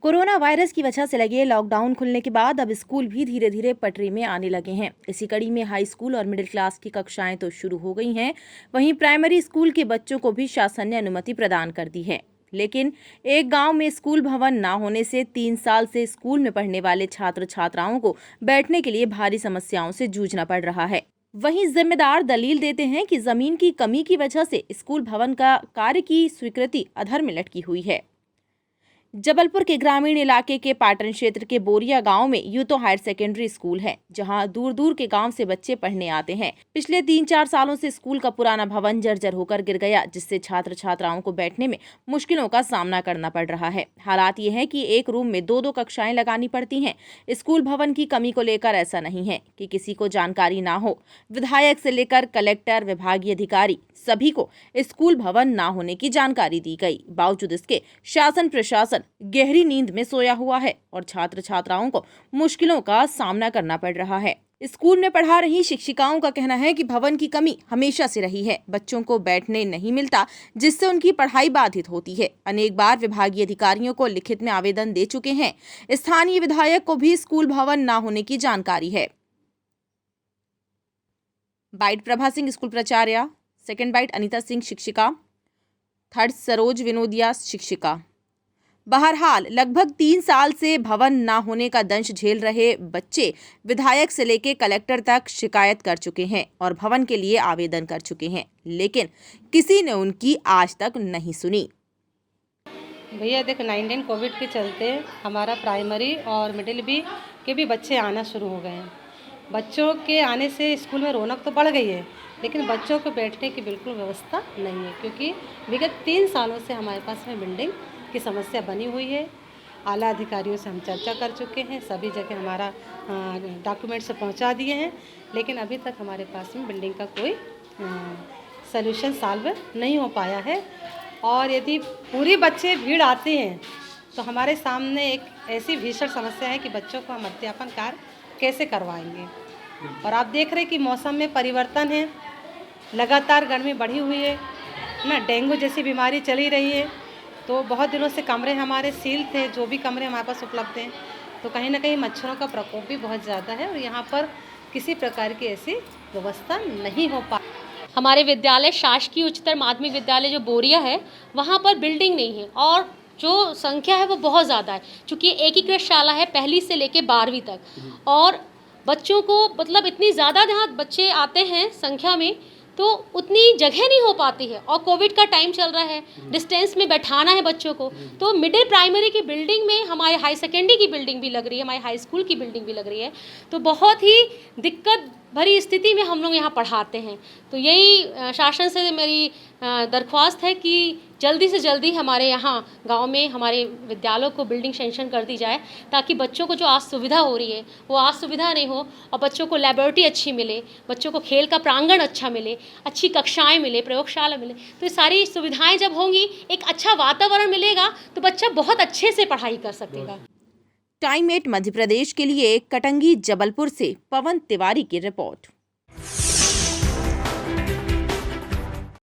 Corona virus की वजह से लगे लॉकडाउन खुलने के बाद अब स्कूल भी धीरे धीरे पटरी में आने लगे हैं। इसी कड़ी में हाई स्कूल और मिडिल क्लास की कक्षाएं तो शुरू हो गई हैं, वहीं प्राइमरी स्कूल के बच्चों को भी शासन ने अनुमति प्रदान कर दी है। लेकिन एक गांव में स्कूल भवन न होने से 3 साल से स्कूल में पढ़ने वाले छात्र छात्राओं को बैठने के लिए भारी समस्याओं से जूझना पड़ रहा है। वहीं जिम्मेदार दलील देते हैं कि जमीन की कमी की वजह से स्कूल भवन का कार्य की स्वीकृति अधर में लटकी हुई है। जबलपुर के ग्रामीण इलाके के पाटन क्षेत्र के बोरिया गांव में यूतो हायर सेकेंडरी स्कूल है, जहां दूर दूर के गांव से बच्चे पढ़ने आते हैं। पिछले 3-4 सालों से स्कूल का पुराना भवन जर्जर होकर गिर गया, जिससे छात्र छात्राओं को बैठने में मुश्किलों का सामना करना पड़ रहा है। हालात ये है कि एक रूम में 2-2 कक्षाएं लगानी पड़ती हैं। स्कूल भवन की कमी को लेकर ऐसा नहीं है कि किसी को जानकारी ना हो। विधायक से लेकर कलेक्टर, विभागीय अधिकारी सभी को स्कूल भवन ना होने की जानकारी दी गई। बावजूद इसके शासन प्रशासन गहरी नींद में सोया हुआ है और छात्र छात्राओं को मुश्किलों का सामना करना पड़ रहा है। स्कूल में पढ़ा रही शिक्षिकाओं का कहना है कि भवन की कमी हमेशा से रही है। बच्चों को बैठने नहीं मिलता, जिससे उनकी पढ़ाई बाधित होती है। अनेक बार विभागीय अधिकारियों को लिखित में आवेदन दे चुके हैं। स्थानीय विधायक को भी स्कूल भवन ना होने की जानकारी है। बाइट प्रभा सिंह स्कूल प्राचार्य, सेकेंड बाइट अनीता सिंह शिक्षिका, थर्ड सरोज विनोदिया शिक्षिका। बहरहाल लगभग 3 साल से भवन ना होने का दंश झेल रहे बच्चे विधायक से लेकर कलेक्टर तक शिकायत कर चुके हैं और भवन के लिए आवेदन कर चुके हैं, लेकिन किसी ने उनकी आज तक नहीं सुनी। भैया देखो, 19 कोविड के चलते हमारा प्राइमरी और मिडिल के भी बच्चे आना शुरू हो गए हैं। बच्चों के आने से स्कूल में रौनक तो बढ़ गई है, लेकिन बच्चों को बैठने की बिल्कुल व्यवस्था नहीं है, क्योंकि विगत 3 सालों से हमारे पास में बिल्डिंग की समस्या बनी हुई है। आला अधिकारियों से हम चर्चा कर चुके हैं, सभी जगह हमारा डॉक्यूमेंट से पहुंचा दिए हैं, लेकिन अभी तक हमारे पास में बिल्डिंग का कोई सल्यूशन सॉल्व नहीं हो पाया है। और यदि पूरी बच्चे भीड़ आते हैं तो हमारे सामने एक ऐसी भीषण समस्या है कि बच्चों को हम अध्यापन कार्य कैसे करवाएंगे। और आप देख रहे हैं कि मौसम में परिवर्तन है, लगातार गर्मी बढ़ी हुई है ना, डेंगू जैसी बीमारी चली रही है। तो बहुत दिनों से कमरे हमारे सील थे, जो भी कमरे हमारे पास उपलब्ध हैं, तो कहीं ना कहीं मच्छरों का प्रकोप भी बहुत ज़्यादा है और यहाँ पर किसी प्रकार की ऐसी व्यवस्था नहीं हो पा। हमारे विद्यालय शासकीय उच्चतर माध्यमिक विद्यालय जो बोरिया है, वहाँ पर बिल्डिंग नहीं है और जो संख्या है वो बहुत ज़्यादा है, क्योंकि एकीकृत शाला है पहली से लेके 12वीं तक। और बच्चों को मतलब इतनी ज़्यादा जहाँ बच्चे आते हैं संख्या में, तो उतनी जगह नहीं हो पाती है। और कोविड का टाइम चल रहा है, डिस्टेंस में बैठाना है बच्चों को, तो मिडिल प्राइमरी की बिल्डिंग में हमारे हाई सेकेंडरी की बिल्डिंग भी लग रही है, हमारी हाई स्कूल की बिल्डिंग भी लग रही है। तो बहुत ही दिक्कत भरी स्थिति में हम लोग यहाँ पढ़ाते हैं। तो यही शासन से मेरी दरख्वास्त है कि जल्दी से जल्दी हमारे यहाँ गांव में हमारे विद्यालयों को बिल्डिंग सैंक्शन कर दी जाए, ताकि बच्चों को जो आज सुविधा हो रही है वो आज सुविधा नहीं हो, और बच्चों को लैबोरेटरी अच्छी मिले, बच्चों को खेल का प्रांगण अच्छा मिले, अच्छी कक्षाएं मिले, प्रयोगशाला मिले। तो ये सारी सुविधाएं जब होंगी, एक अच्छा वातावरण मिलेगा, तो बच्चा बहुत अच्छे से पढ़ाई कर सकेगा। टाइम 8 मध्य प्रदेश के लिए कटंगी जबलपुर से पवन तिवारी की रिपोर्ट।